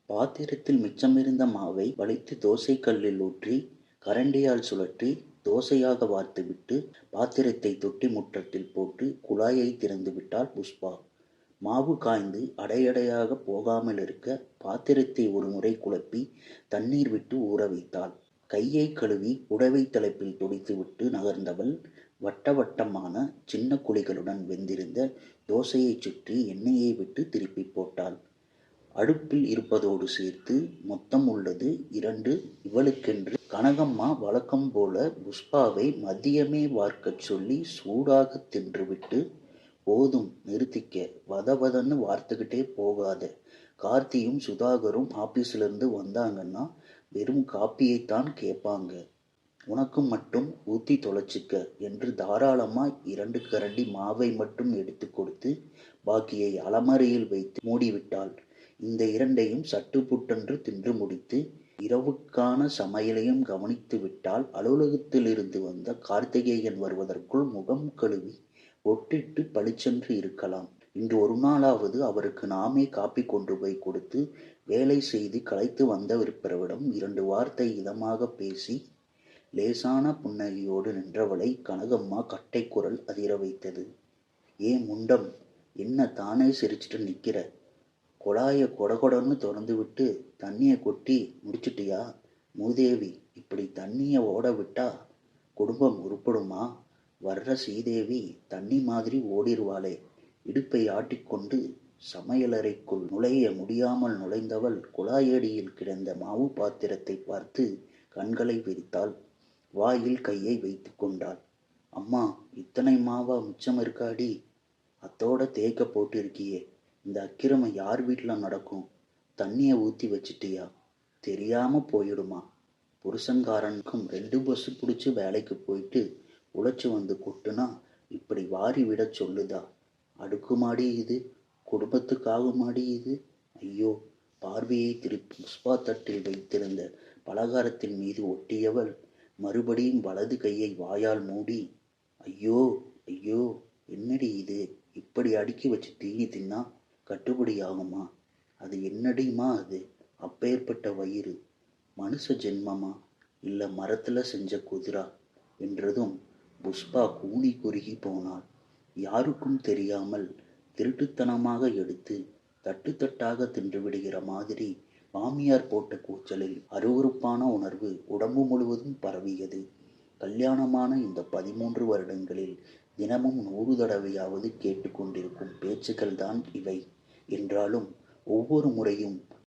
பாத்திரத்தில் மிச்சமிருந்த மாவை வலித்து தோசை கல்லில் ஊற்றி கரண்டியால் சுழற்றி தோசையாக வார்த்துவிட்டு பாத்திரத்தை தொட்டி முற்றத்தில் போட்டு குழாயை திறந்து விட்டாள் புஷ்பா. மாவு காய்ந்து அடையடையாக போகாமல் இருக்க பாத்திரத்தை ஒரு முறை குழப்பி தண்ணீர் விட்டு ஊற வைத்தாள். கையை கழுவி புடவை தலைப்பில் துடைத்துவிட்டு நகர்ந்தவள் வட்ட வட்டமான சின்ன குழிகளுடன் வெந்திருந்த தோசையைச் சுற்றி எண்ணெயை விட்டு திருப்பி போட்டாள். அடுப்பில் இருப்பதோடு சேர்த்து மொத்தம் உள்ளது 2. இவளுக்கென்று கனகம்மா வழக்கம் போல புஷ்பாவை மதியமே வார்க்கச் சொல்லி சூடாக தின்றுவிட்டு, போதும் நிறுத்திக்க, வதவதன்னு வார்த்துக்கிட்டே போகாத, கார்த்தியும் சுதாகரும் ஆபீஸிலிருந்து வந்தாங்கன்னா வெறும் காப்பியைத்தான் கேட்பாங்க, உனக்கு மட்டும் ஊத்தி தொலைச்சிக்க என்று தாராளமாய் 2 கரண்டி மாவை மட்டும் எடுத்து கொடுத்து பாக்கியை அலமறையில் வைத்து மூடிவிட்டாள். இந்த 2ஐயும் சட்டுப்புட்டென்று தின்று முடித்து இரவுக்கான சமையலையும் கவனித்து விட்டால் அலுவலகத்திலிருந்து வந்த கார்த்திகேயன் வருவதற்குள் முகம் கழுவி ஒட்டிட்டு பளிச்சென்று இருக்கலாம். இன்று ஒரு நாளாவது அவருக்கு நாமே காப்பி கொண்டு போய் கொடுத்து வேலை செய்து களைத்து வந்தவிருப்பவரிடம் 2 வார்த்தை இதமாக பேசி லேசான புன்னகையோடு நின்றவளை கனகம்மா கட்டை குரல் அதிர வைத்தது. ஏன் முண்டம், என்ன தானே சிரிச்சிட்டு நிக்கிற? குழாயை கொடகொடன்னு திறந்து விட்டு தண்ணியை கொட்டி முடிச்சிட்டியா? மூதேவி, இப்படி தண்ணியை ஓட விட்டா குடும்பம் உருப்படுமா? வர்ற சீதேவி தண்ணி மாதிரி ஓடிருவாளே. இடுப்பை ஆட்டிக்கொண்டு சமையலறைக்குள் நுழைய முடியாமல் நுழைந்தவள் குழாயடியில் கிடந்த மாவு பாத்திரத்தை பார்த்து கண்களை விரித்தாள். வாயில் கையை வைத்து கொண்டாள். அம்மா, இத்தனை மாவா மிச்சம் இருக்காடி? அத்தோட தேக்க போட்டு இருக்கியே, இந்த அக்கிரமம் யார் வீட்டில் நடக்கும்? தண்ணியை ஊற்றி வச்சிட்டியா? தெரியாம போயிடுமா? புருஷன்காரனுக்கும் 2 பஸ்ஸு பிடிச்சி வேலைக்கு போயிட்டு உழைச்சி வந்து கொட்டுனா இப்படி வாரி விட சொல்லுதா? அடுக்குமாடி இது? குடும்பத்துக்காகுமாடி இது? ஐயோ! பார்வையை திருப்பி புஷ்பா தட்டில் வைத்திருந்த பலகாரத்தின் மீது ஒட்டியவள் மறுபடியும் வலது கையை வாயால் மூடி, ஐயோ ஐயோ, என்னடி இது? இப்படி அடுக்கி வச்சு தீனி தின்னா கட்டுப்படி ஆகுமா? அது என்னடிமா அது? அப்பேற்பட்ட வயிறு மனுஷ ஜென்மமா இல்ல மரத்துல செஞ்ச குதிரா என்றதும் புஷ்பா கூனி குறுகி போனாள். யாருக்கும் தெரியாமல் திருட்டுத்தனமாக எடுத்து தட்டு தட்டாக தின்று விடுகிற மாதிரி மாமியார் போட்ட கூச்சலில் அருவருப்பான உணர்வு உடம்பு முழுவதும் பரவியது. கல்யாணமான இந்த 13 வருடங்களில் தினமும் 100 தடவையாவது கேட்டுக்கொண்டிருக்கும் பேச்சுக்கள் தான் இவை. என்றாலும் ஒவ்வொரு முறையும்